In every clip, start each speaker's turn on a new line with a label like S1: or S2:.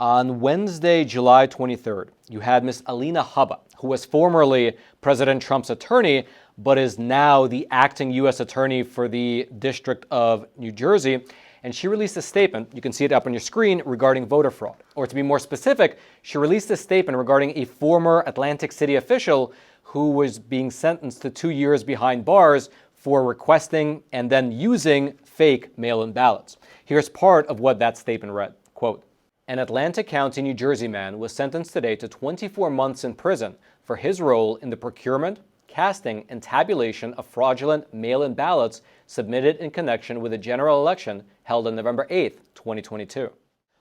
S1: On Wednesday, July 23rd, you had Ms. Alina Habba, who was formerly President Trump's attorney, but is now the acting U.S. attorney for the District of New Jersey. And she released a statement, you can see it up on your screen, regarding voter fraud. Or to be more specific, she released a statement regarding a former Atlantic City official who was being sentenced to 2 years behind bars for requesting and then using fake mail-in ballots. Here's part of what that statement read, quote, "An Atlantic County, New Jersey man was sentenced today to 24 months in prison for his role in the procurement, casting, and tabulation of fraudulent mail-in ballots submitted in connection with a general election held on November 8, 2022,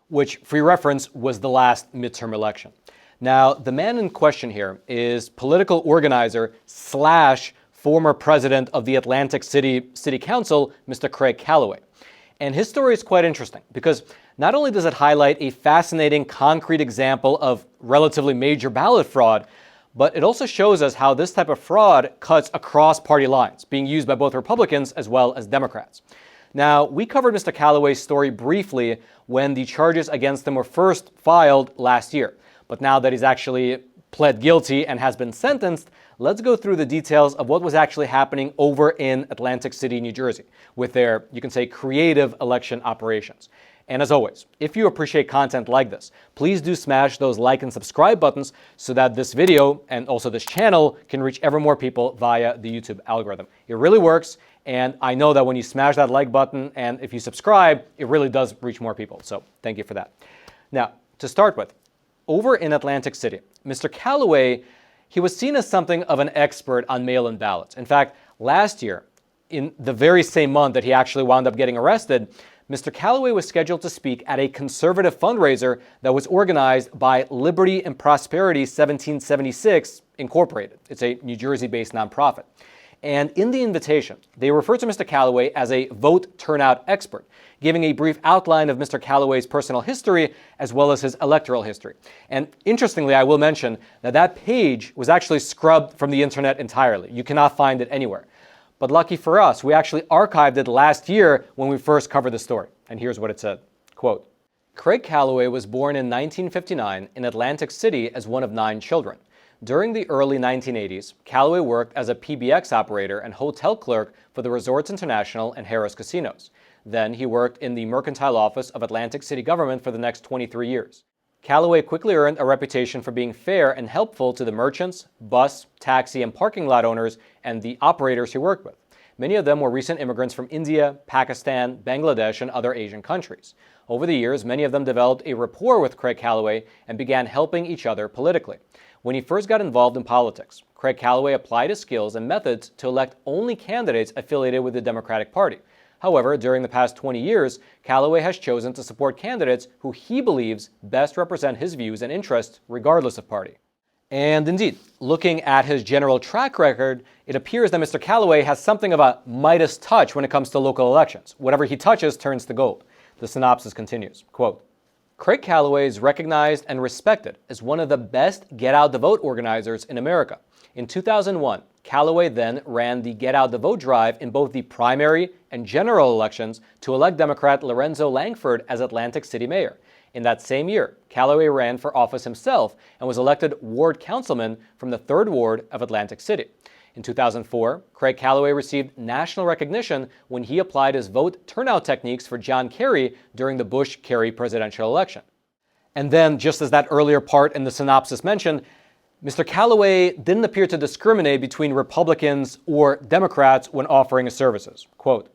S1: which, for your reference, was the last midterm election. Now, the man in question here is political organizer / former president of the Atlantic City City Council, Mr. Craig Callaway. And his story is quite interesting because not only does it highlight a fascinating, concrete example of relatively major ballot fraud, but it also shows us how this type of fraud cuts across party lines, being used by both Republicans as well as Democrats. Now, we covered Mr. Callaway's story briefly when the charges against him were first filed last year. But now that he's actually pled guilty and has been sentenced, let's go through the details of what was actually happening over in Atlantic City, New Jersey, with their, you can say, creative election operations. And as always, if you appreciate content like this, please do smash those like and subscribe buttons so that this video and also this channel can reach ever more people via the YouTube algorithm. It really works, and I know that when you smash that like button and if you subscribe, it really does reach more people. So thank you for that. Now, to start with, over in Atlantic City, Mr. Callaway, he was seen as something of an expert on mail-in ballots. In fact, last year, in the very same month that he actually wound up getting arrested, Mr. Callaway was scheduled to speak at a conservative fundraiser that was organized by Liberty and Prosperity 1776 Incorporated. It's a New Jersey-based nonprofit. And in the invitation, they referred to Mr. Callaway as a vote turnout expert, giving a brief outline of Mr. Callaway's personal history as well as his electoral history. And interestingly, I will mention that that page was actually scrubbed from the internet entirely. You cannot find it anywhere. But lucky for us, we actually archived it last year when we first covered the story. And here's what it said, quote, "Craig Callaway was born in 1959 in Atlantic City as one of 9 children. During the early 1980s, Callaway worked as a PBX operator and hotel clerk for the Resorts International and Harrah's casinos. Then he worked in the mercantile office of Atlantic City government for the next 23 years. Callaway quickly earned a reputation for being fair and helpful to the merchants, bus, taxi, and parking lot owners and the operators he worked with. Many of them were recent immigrants from India, Pakistan, Bangladesh, and other Asian countries. Over the years, many of them developed a rapport with Craig Callaway and began helping each other politically. When he first got involved in politics, Craig Callaway applied his skills and methods to elect only candidates affiliated with the Democratic Party. However, during the past 20 years, Callaway has chosen to support candidates who he believes best represent his views and interests regardless of party." And indeed, looking at his general track record, it appears that Mr. Callaway has something of a Midas touch when it comes to local elections. Whatever he touches turns to gold. The synopsis continues, quote, "Craig Callaway is recognized and respected as one of the best get-out-the-vote organizers in America. In 2001, Callaway then ran the Get Out the Vote drive in both the primary and general elections to elect Democrat Lorenzo Langford as Atlantic City mayor. In that same year, Callaway ran for office himself and was elected ward councilman from the 3rd Ward of Atlantic City. In 2004, Craig Callaway received national recognition when he applied his vote turnout techniques for John Kerry during the Bush-Kerry presidential election." And then, just as that earlier part in the synopsis mentioned, Mr. Callaway didn't appear to discriminate between Republicans or Democrats when offering his services. Quote,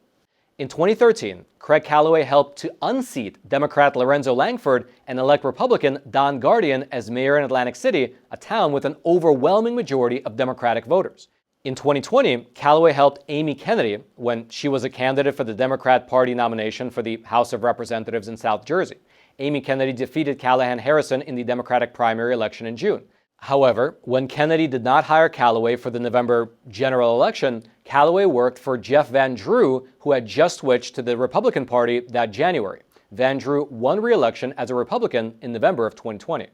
S1: "In 2013, Craig Callaway helped to unseat Democrat Lorenzo Langford and elect Republican Don Guardian as mayor in Atlantic City, a town with an overwhelming majority of Democratic voters. In 2020, Callaway helped Amy Kennedy when she was a candidate for the Democrat Party nomination for the House of Representatives in South Jersey. Amy Kennedy defeated Callahan Harrison in the Democratic primary election in June. However, when Kennedy did not hire Callaway for the November general election, Callaway worked for Jeff Van Drew, who had just switched to the Republican Party that January. Van Drew won re-election as a Republican in November of 2020.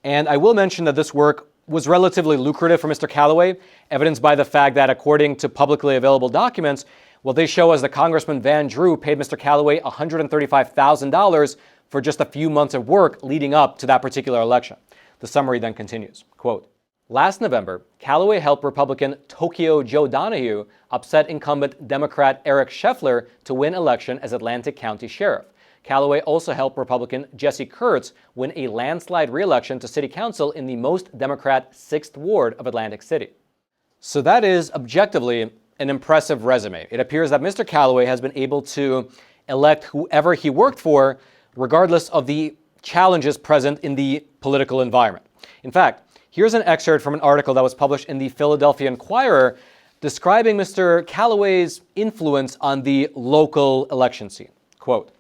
S1: And I will mention that this work was relatively lucrative for Mr. Callaway, evidenced by the fact that according to publicly available documents, what they show is that Congressman Van Drew paid Mr. Callaway $135,000 for just a few months of work leading up to that particular election. The summary then continues, quote, "Last November, Callaway helped Republican Tokyo Joe Donahue upset incumbent Democrat Eric Scheffler to win election as Atlantic County Sheriff. Callaway also helped Republican Jesse Kurtz win a landslide re-election to City Council in the most Democrat 6th Ward of Atlantic City." So that is objectively an impressive resume. It appears that Mr. Callaway has been able to elect whoever he worked for, regardless of the challenges present in the political environment. In fact, here's an excerpt from an article that was published in the Philadelphia Inquirer describing Mr. Callaway's influence on the local election scene. Quote,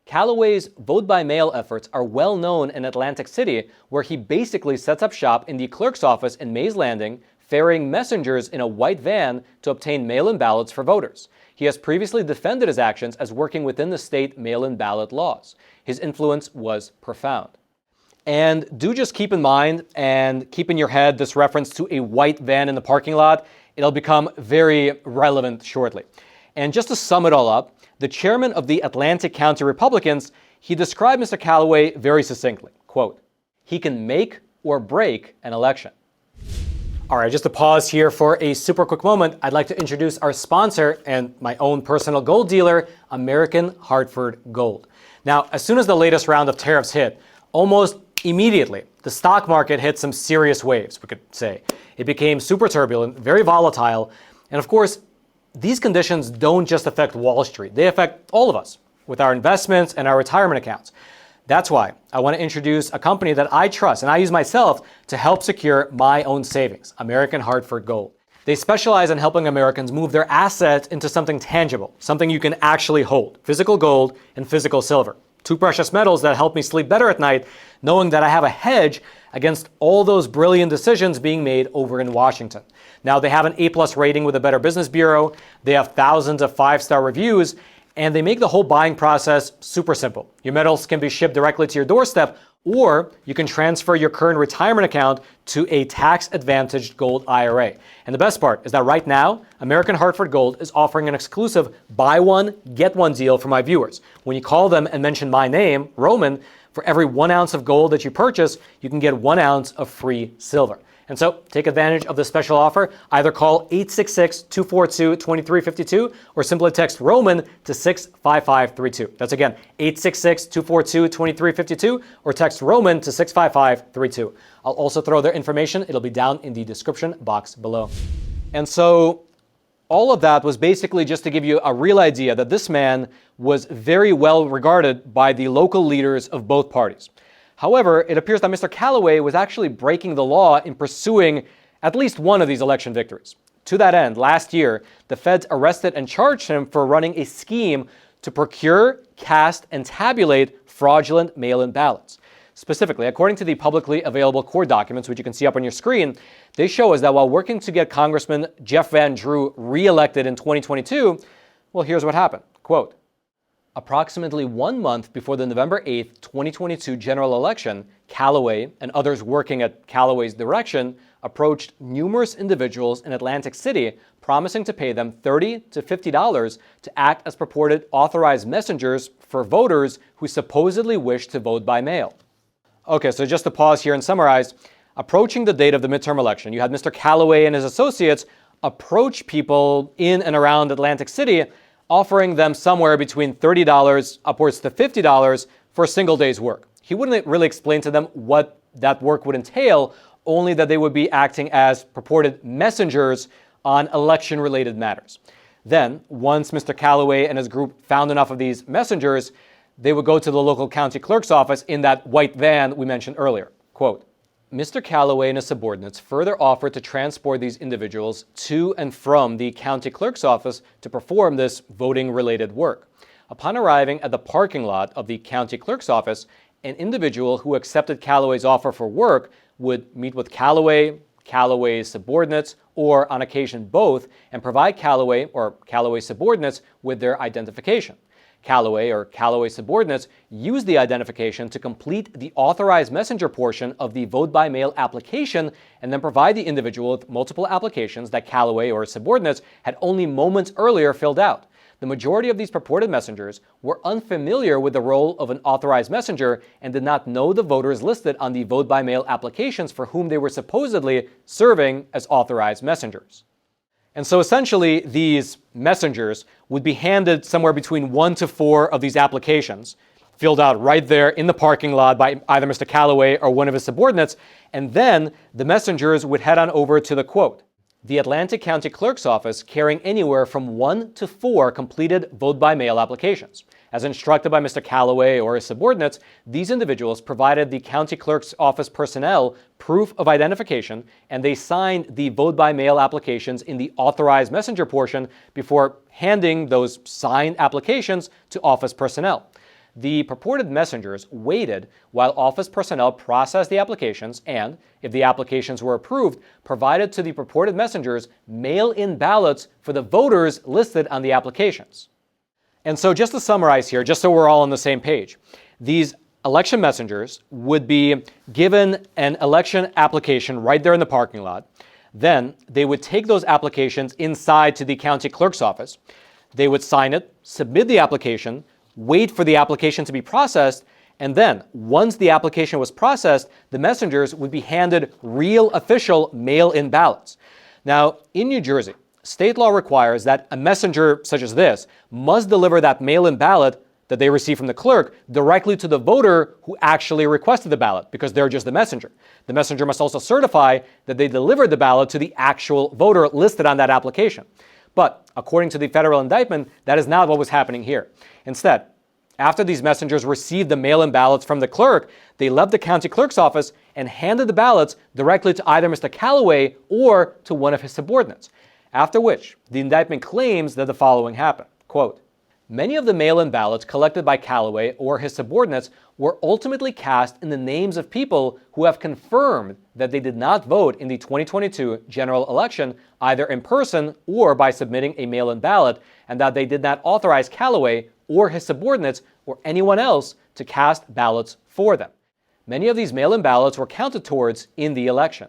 S1: "Callaway's vote-by-mail efforts are well known in Atlantic City, where he basically sets up shop in the clerk's office in Mays Landing, ferrying messengers in a white van to obtain mail-in ballots for voters. He has previously defended his actions as working within the state mail-in ballot laws. His influence was profound." And do just keep in mind and keep in your head this reference to a white van in the parking lot. It'll become very relevant shortly. And just to sum it all up, the chairman of the Atlantic County Republicans, he described Mr. Callaway very succinctly. Quote, "He can make or break an election." All right, just to pause here for a super quick moment, I'd like to introduce our sponsor and my own personal gold dealer, American Hartford Gold. Now, as soon as the latest round of tariffs hit, almost immediately, the stock market hit some serious waves, we could say. It became super turbulent, very volatile, and of course, these conditions don't just affect Wall Street. They affect all of us with our investments and our retirement accounts. That's why I want to introduce a company that I trust and I use myself to help secure my own savings, American Hartford Gold. They specialize in helping Americans move their assets into something tangible, something you can actually hold, physical gold and physical silver. Two precious metals that help me sleep better at night, knowing that I have a hedge against all those brilliant decisions being made over in Washington. Now, they have an A+ rating with the Better Business Bureau. They have thousands of 5-star reviews, and they make the whole buying process super simple. Your metals can be shipped directly to your doorstep, or you can transfer your current retirement account to a tax-advantaged gold IRA. And the best part is that right now, American Hartford Gold is offering an exclusive buy one, get one deal for my viewers. When you call them and mention my name, Roman, for every 1 ounce of gold that you purchase, you can get 1 ounce of free silver. And so take advantage of this special offer. Either call 866-242-2352 or simply text Roman to 65532. That's again, 866-242-2352 or text Roman to 65532. I'll also throw their information. It'll be down in the description box below. And so all of that was basically just to give you a real idea that this man was very well regarded by the local leaders of both parties. However, it appears that Mr. Callaway was actually breaking the law in pursuing at least one of these election victories. To that end, last year, the feds arrested and charged him for running a scheme to procure, cast, and tabulate fraudulent mail-in ballots. Specifically, according to the publicly available court documents, which you can see up on your screen, they show us that while working to get Congressman Jeff Van Drew re-elected in 2022, well, here's what happened. Quote, "Approximately 1 month before the November 8th, 2022 general election, Callaway and others working at Callaway's direction approached numerous individuals in Atlantic City promising to pay them $30 to $50 to act as purported authorized messengers for voters who supposedly wished to vote by mail." Okay, so just to pause here and summarize, approaching the date of the midterm election, you had Mr. Callaway and his associates approach people in and around Atlantic City, offering them somewhere between $30 upwards to $50 for a single day's work. He wouldn't really explain to them what that work would entail, only that they would be acting as purported messengers on election-related matters. Then, once Mr. Callaway and his group found enough of these messengers, they would go to the local county clerk's office in that white van we mentioned earlier. Quote, "Mr. Callaway and his subordinates further offered to transport these individuals to and from the county clerk's office to perform this voting-related work. Upon arriving at the parking lot of the county clerk's office, an individual who accepted Callaway's offer for work would meet with Callaway, Callaway's subordinates, or on occasion both, and provide Callaway or Callaway's subordinates with their identification. Callaway or Callaway subordinates use the identification to complete the authorized messenger portion of the vote-by-mail application and then provide the individual with multiple applications that Callaway or his subordinates had only moments earlier filled out. The majority of these purported messengers were unfamiliar with the role of an authorized messenger and did not know the voters listed on the vote-by-mail applications for whom they were supposedly serving as authorized messengers. And so essentially, these messengers would be handed somewhere between 1 to 4 of these applications, filled out right there in the parking lot by either Mr. Callaway or one of his subordinates, and then the messengers would head on over to the, quote, the Atlantic County Clerk's office carrying anywhere from 1 to 4 completed vote-by-mail applications. As instructed by Mr. Callaway or his subordinates, these individuals provided the county clerk's office personnel proof of identification, and they signed the vote-by-mail applications in the authorized messenger portion before handing those signed applications to office personnel. The purported messengers waited while office personnel processed the applications and, if the applications were approved, provided to the purported messengers mail-in ballots for the voters listed on the applications. And so just to summarize here, just so we're all on the same page, these election messengers would be given an election application right there in the parking lot. Then they would take those applications inside to the county clerk's office. They would sign it, submit the application, wait for the application to be processed, and then, once the application was processed, the messengers would be handed real official mail-in ballots. Now, in New Jersey, state law requires that a messenger such as this must deliver that mail-in ballot that they receive from the clerk directly to the voter who actually requested the ballot, because they're just the messenger. The messenger must also certify that they delivered the ballot to the actual voter listed on that application. But according to the federal indictment, that is not what was happening here. Instead, after these messengers received the mail-in ballots from the clerk, they left the county clerk's office and handed the ballots directly to either Mr. Callaway or to one of his subordinates. After which, the indictment claims that the following happened. Quote, many of the mail-in ballots collected by Callaway or his subordinates were ultimately cast in the names of people who have confirmed that they did not vote in the 2022 general election, either in person or by submitting a mail-in ballot, and that they did not authorize Callaway or his subordinates or anyone else to cast ballots for them. Many of these mail-in ballots were counted towards in the election.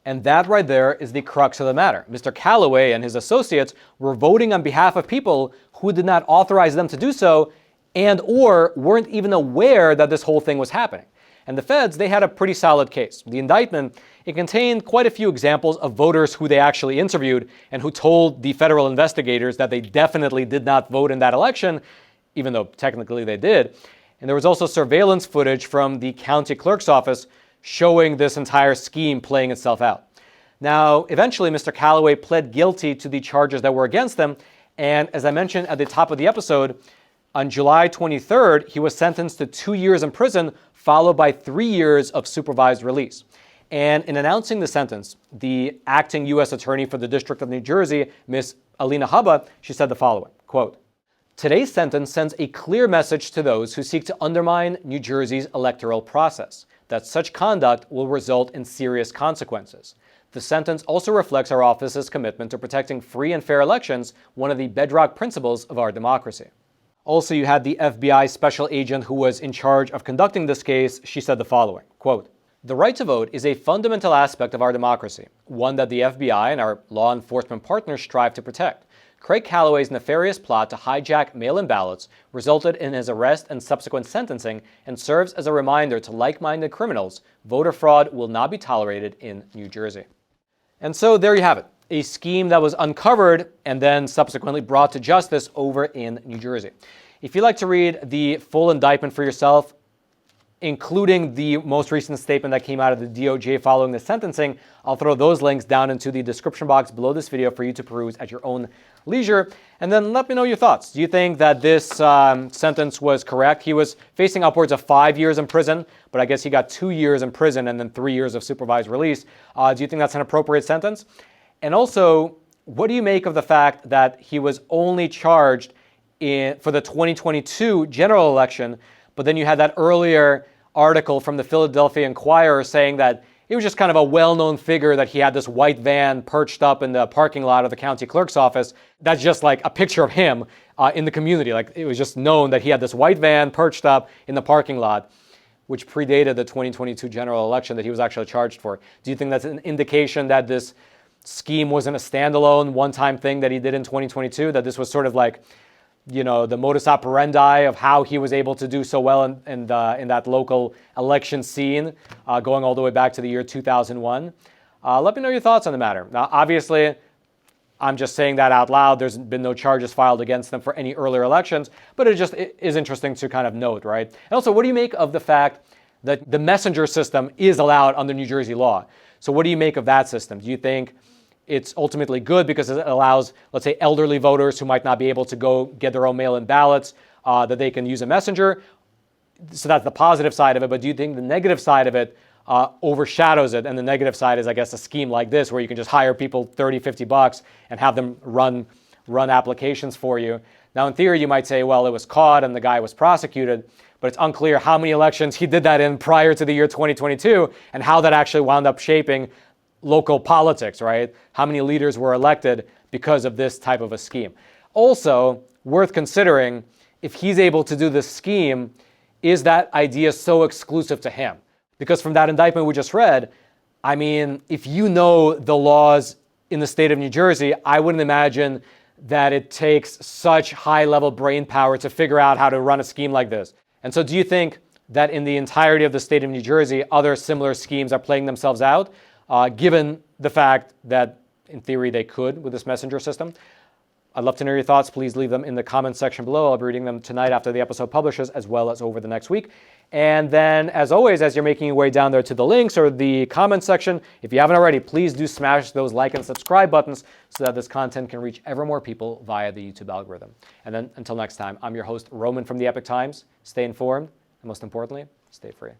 S1: And that right there is the crux of the matter. Mr. Callaway and his associates were voting on behalf of people who did not authorize them to do so and or weren't even aware that this whole thing was happening. And the feds, they had a pretty solid case. The indictment, it contained quite a few examples of voters who they actually interviewed and who told the federal investigators that they definitely did not vote in that election, even though technically they did. And there was also surveillance footage from the county clerk's office showing this entire scheme playing itself out. Now, eventually, Mr. Callaway pled guilty to the charges that were against him, and as I mentioned at the top of the episode, on July 23rd, he was sentenced to 2 years in prison, followed by 3 years of supervised release. And in announcing the sentence, the acting U.S. Attorney for the District of New Jersey, Ms. Alina Habba, she said the following, quote, today's sentence sends a clear message to those who seek to undermine New Jersey's electoral process, that such conduct will result in serious consequences. The sentence also reflects our office's commitment to protecting free and fair elections, one of the bedrock principles of our democracy. Also, you had the FBI special agent who was in charge of conducting this case. She said the following, quote, the right to vote is a fundamental aspect of our democracy, one that the FBI and our law enforcement partners strive to protect. Craig Callaway's nefarious plot to hijack mail-in ballots resulted in his arrest and subsequent sentencing and serves as a reminder to like-minded criminals, voter fraud will not be tolerated in New Jersey. And so there you have it, a scheme that was uncovered and then subsequently brought to justice over in New Jersey. If you'd like to read the full indictment for yourself, including the most recent statement that came out of the DOJ following the sentencing, I'll throw those links down into the description box below this video for you to peruse at your own leisure. And then let me know your thoughts. Do you think that this sentence was correct? He was facing upwards of 5 years in prison, but I guess he got 2 years in prison and then 3 years of supervised release. Do you think that's an appropriate sentence? And also, what do you make of the fact that he was only charged for the 2022 general election, but then you had that earlier article from the Philadelphia Inquirer saying that it was just kind of a well-known figure that he had this white van perched up in the parking lot of the county clerk's office. That's just like a picture of him in the community. Like it was just known that he had this white van perched up in the parking lot, which predated the 2022 general election that he was actually charged for. Do you think that's an indication that this scheme wasn't a standalone one-time thing that he did in 2022, that this was sort of like the modus operandi of how he was able to do so well in that local election scene, going all the way back to the year 2001. Let me know your thoughts on the matter. Now, obviously, I'm just saying that out loud. There's been no charges filed against them for any earlier elections, but it just is interesting to kind of note, right? And also, what do you make of the fact that the messenger system is allowed under New Jersey law? So what do you make of that system? Do you think it's ultimately good because it allows, let's say, elderly voters who might not be able to go get their own mail-in ballots, that they can use a messenger? So that's the positive side of it, but do you think the negative side of it overshadows it? And the negative side is, I guess, a scheme like this where you can just hire people $30-50 and have them run applications for you. Now, in theory, you might say, well, it was caught and the guy was prosecuted, but it's unclear how many elections he did that in prior to the year 2022 and how that actually wound up shaping local politics, right? How many leaders were elected because of this type of a scheme? Also, worth considering, if he's able to do this scheme, is that idea so exclusive to him? Because from that indictment we just read, I mean, if you know the laws in the state of New Jersey, I wouldn't imagine that it takes such high-level brain power to figure out how to run a scheme like this. And so do you think that in the entirety of the state of New Jersey, other similar schemes are playing themselves out, given the fact that, in theory, they could with this messenger system? I'd love to know your thoughts. Please leave them in the comments section below. I'll be reading them tonight after the episode publishes, as well as over the next week. And then, as always, as you're making your way down there to the links or the comment section, if you haven't already, please do smash those like and subscribe buttons so that this content can reach ever more people via the YouTube algorithm. And then, until next time, I'm your host, Roman from the Epoch Times. Stay informed, and most importantly, stay free.